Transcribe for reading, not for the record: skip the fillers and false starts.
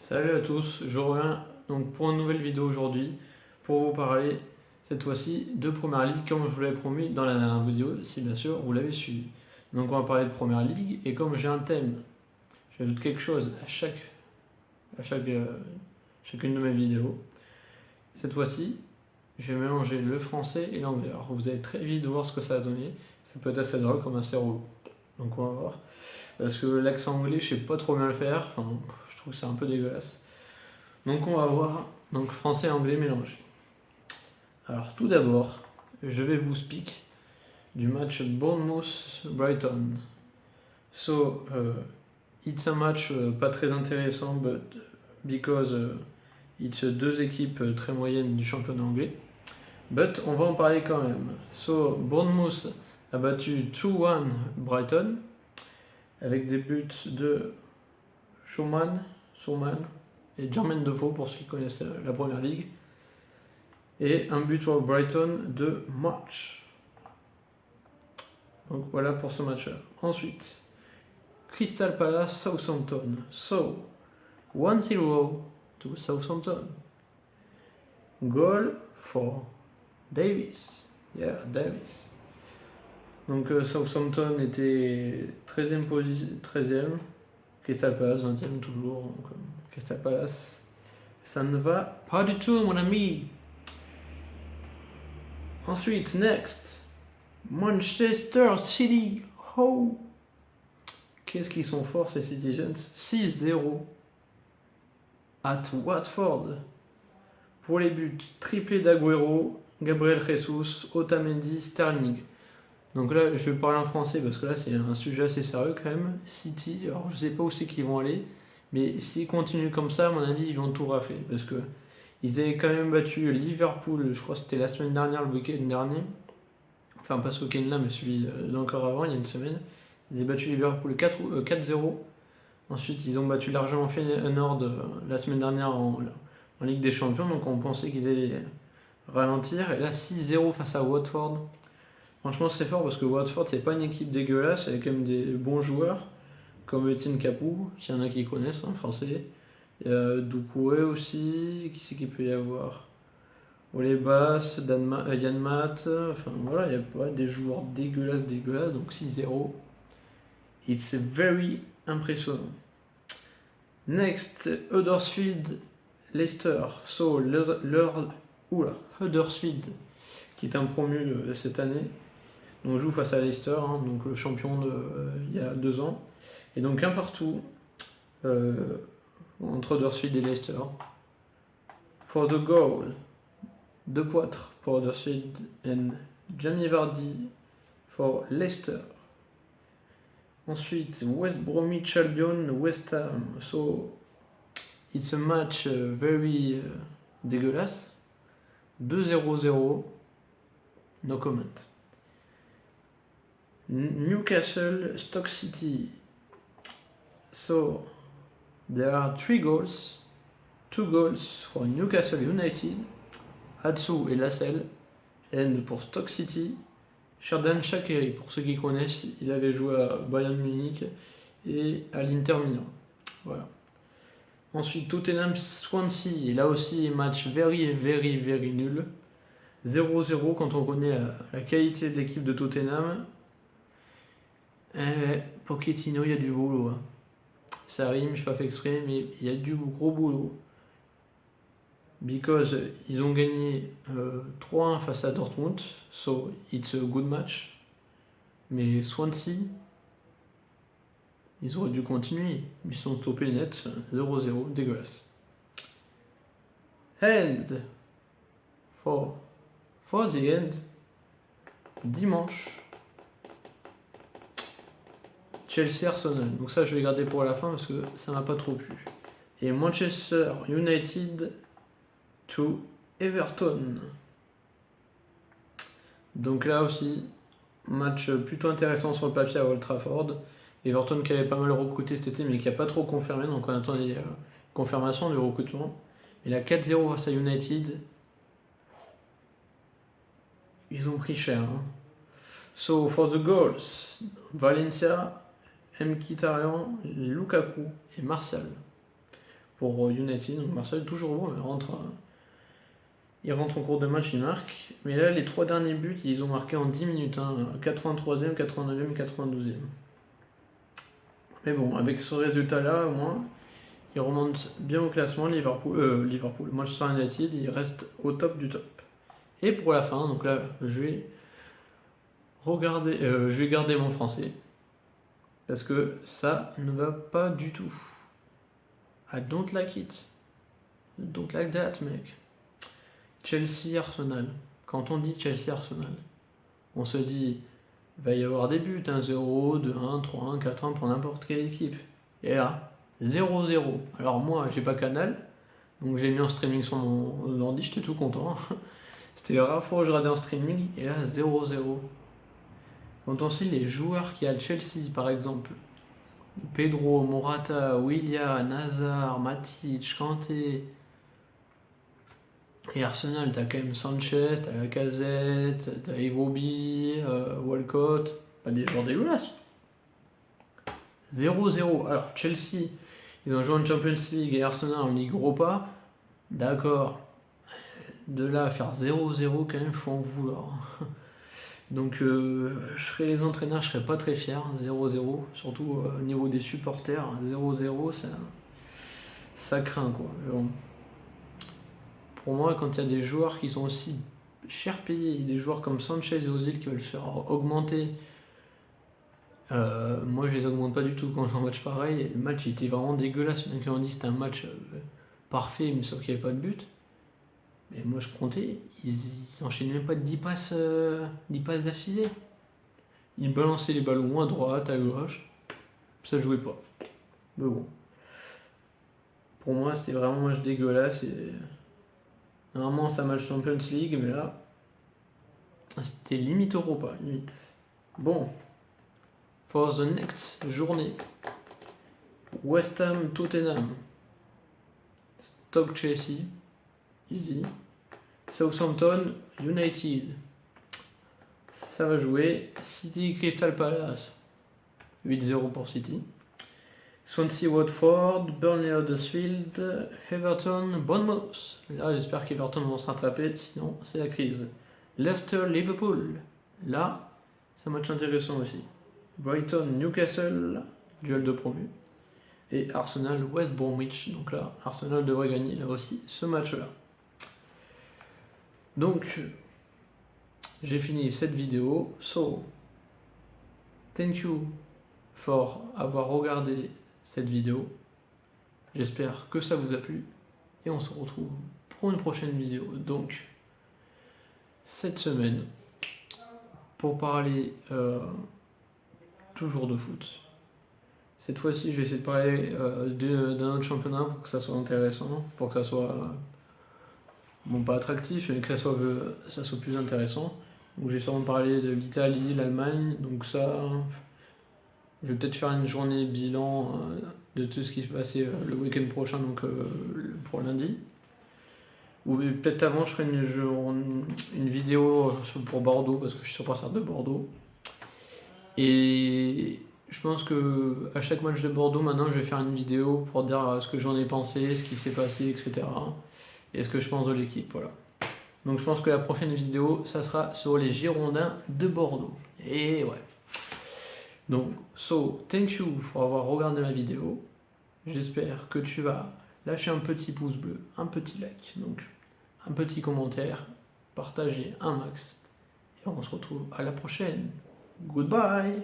Salut à tous, je reviens donc pour une nouvelle vidéo aujourd'hui pour vous parler cette fois-ci de Première Ligue comme je vous l'avais promis dans la dernière vidéo, si bien sûr vous l'avez suivi. Donc on va parler de Première Ligue et comme j'ai un thème, j'ajoute quelque chose à chacune de mes vidéos. Cette fois-ci, je vais mélanger le français et l'anglais. Alors vous allez très vite voir ce que ça va donner, ça peut être assez drôle comme assez relou. Donc on va voir. Parce que l'accent anglais, je sais pas trop bien le faire, enfin je trouve que c'est un peu dégueulasse. Donc on va voir donc français et anglais mélangés. Alors tout d'abord, je vais vous speak du match Bournemouth-Brighton. So it's a match pas très intéressant, but because it's deux équipes très moyennes du championnat anglais. But on va en parler quand même. So Bournemouth a battu 2-1 Brighton avec des buts de Schumann et Jermaine Defoe pour ceux qui connaissent la première ligue. Et un but pour Brighton de match. Donc voilà pour ce match-là. Ensuite, Crystal Palace Southampton. So, 1-0 to Southampton. Goal for Davis. Yeah, Davis. Donc Southampton était 13e position, 13e. Crystal Palace 20e toujours. Donc, Crystal Palace, ça ne va pas du tout mon ami. Ensuite, next, Manchester City. Oh, qu'est-ce qu'ils sont forts ces Citizens. 6-0 at Watford. Pour les buts, triplé d'Aguero, Gabriel Jesus, Otamendi, Sterling. Donc là, je vais parler en français parce que là, c'est un sujet assez sérieux quand même. City, alors je sais pas où c'est qu'ils vont aller, mais s'ils continuent comme ça, à mon avis, ils vont tout rafler parce que ils avaient quand même battu Liverpool, je crois que c'était la semaine dernière, le week-end dernier. Enfin, pas ce week-end là, mais celui d'encore avant, il y a une semaine. Ils avaient battu Liverpool 4-0. Ensuite, ils ont battu largement Feyenoord la semaine dernière en Ligue des Champions, donc on pensait qu'ils allaient ralentir. Et là, 6-0 face à Watford. Franchement, c'est fort parce que Watford, c'est pas une équipe dégueulasse, il y a quand même des bons joueurs, comme Etienne Capou, s'il y en a qui connaissent, en français. Il y a Doucouré aussi, qui c'est qu'il peut y avoir Olé Bass, Yann Matt, enfin voilà, il y a pas des joueurs dégueulasses, donc 6-0. It's very impressionnant. Next, Huddersfield, Leicester. So, Huddersfield, qui est un promu cette année, donc joue face à Leicester, hein, donc le champion il y a 2 ans. Et donc un partout entre Huddersfield et Leicester. For the goal, 2 poitres pour Huddersfield and Jamie Vardy for Leicester. Ensuite, West Bromwich Albion, West Ham. So, it's a match very dégueulasse. 2-0-0. No comment. Newcastle, Stoke City. So, there are 3 goals. 2 goals for Newcastle United, Atsu et Lascelles. And pour Stoke City, Xherdan Shaqiri, pour ceux qui connaissent, il avait joué à Bayern Munich et à l'Inter Milan. Voilà. Ensuite, Tottenham Swansea, et là aussi, match very nul. 0-0 quand on connaît la qualité de l'équipe de Tottenham. Pochettino, il y a du boulot. Hein. Ça rime, je n'ai pas fait exprès, mais il y a du gros boulot. Because ils ont gagné 3-1 face à Dortmund, so it's a good match. Mais Swansea, ils auraient dû continuer. Ils sont stoppés net, 0-0, dégueulasse. And for the end, dimanche, Chelsea-Arsenal. Donc ça, je vais garder pour la fin parce que ça m'a pas trop plu. Et Manchester United to Everton. Donc là aussi, match plutôt intéressant sur le papier à Old Trafford. Everton qui avait pas mal recruté cet été mais qui n'a pas trop confirmé, donc on attend les confirmations du recrutement. Et là 4-0 face à United, ils ont pris cher. Hein. So for the goals, Valencia, Mkhitaryan, Lukaku et Martial. pour United. Donc Martial toujours bon, il rentre en cours de match, il marque. Mais là, les 3 derniers buts, ils ont marqué en 10 minutes, 83e, 89e, 92e. Mais bon, avec ce résultat-là, au moins, il remonte bien au classement. Manchester United, il reste au top du top. Et pour la fin, donc là, je vais garder mon français. Parce que ça ne va pas du tout. I don't like it. I don't like that, mec. Chelsea-Arsenal. Quand on dit Chelsea-Arsenal, on se dit, il va y avoir des buts, 0, 2-1, 3-1, 4-1 pour n'importe quelle équipe. Et là, 0-0. Alors moi, j'ai pas Canal, donc j'ai mis en streaming sur mon ordi, j'étais tout content. C'était la rare fois où je regardais en streaming, et là, 0-0. Quand on sait les joueurs qu'il y a à Chelsea, par exemple, Pedro, Morata, Willian, Hazard, Matic, Kanté. Et Arsenal, t'as quand même Sanchez, t'as Lacazette, t'as Iwobi, Walcott, pas des joueurs dégueulasses. 0-0. Alors Chelsea, ils ont joué en Champions League et Arsenal en Ligue Europa. D'accord. De là à faire 0-0 quand même, faut en vouloir. Donc je serais les entraîneurs, je serais pas très fier. 0-0, surtout au niveau des supporters. 0-0, ça craint quoi. Bon. Pour moi, quand il y a des joueurs qui sont aussi cher payés, des joueurs comme Sanchez et Ozil qui veulent se faire augmenter, moi je les augmente pas du tout quand je joue un match pareil. Le match il était vraiment dégueulasse. Il y en a qui ont dit que c'était un match parfait, mais sauf qu'il n'y avait pas de but. Mais moi je comptais, ils enchaînaient même pas de 10 passes d'affilée. Ils balançaient les ballons à droite, à gauche, ça jouait pas. Mais bon. Pour moi c'était vraiment un match dégueulasse et. Normalement c'est un match Champions League, mais là c'était limite Europa, limite. Bon. For the next journée. West Ham Tottenham. Stoke Chelsea. Easy. Southampton United. Ça va jouer. City Crystal Palace. 8-0 pour City. Swansea Watford. Burnley Huddersfield. Everton Bournemouth. Là j'espère qu'Everton vont se rattraper, sinon c'est la crise. Leicester Liverpool. Là c'est un match intéressant aussi. Brighton Newcastle. Duel de promu. Et Arsenal West Bromwich. Donc là Arsenal devrait gagner là aussi ce match là. Donc, j'ai fini cette vidéo. So, thank you for avoir regardé cette vidéo. J'espère que ça vous a plu. Et on se retrouve pour une prochaine vidéo. Donc, cette semaine, pour parler toujours de foot. Cette fois-ci, je vais essayer de parler d'un autre championnat pour que ça soit intéressant, pour que ça soit... bon, pas attractif, mais que ça soit plus intéressant. Donc, je vais sûrement parler de l'Italie, l'Allemagne, donc ça, je vais peut-être faire une journée bilan de tout ce qui s'est passé le week-end prochain, donc pour lundi. Ou peut-être avant, je ferai une vidéo pour Bordeaux, parce que je suis supporter de Bordeaux. Et je pense que à chaque match de Bordeaux, maintenant, je vais faire une vidéo pour dire ce que j'en ai pensé, ce qui s'est passé, etc. Et ce que je pense de l'équipe, voilà. Donc je pense que la prochaine vidéo, ça sera sur les Girondins de Bordeaux. Et ouais. Donc, thank you pour avoir regardé ma vidéo. J'espère que tu vas lâcher un petit pouce bleu, un petit like, donc un petit commentaire, partager un max. Et on se retrouve à la prochaine. Goodbye!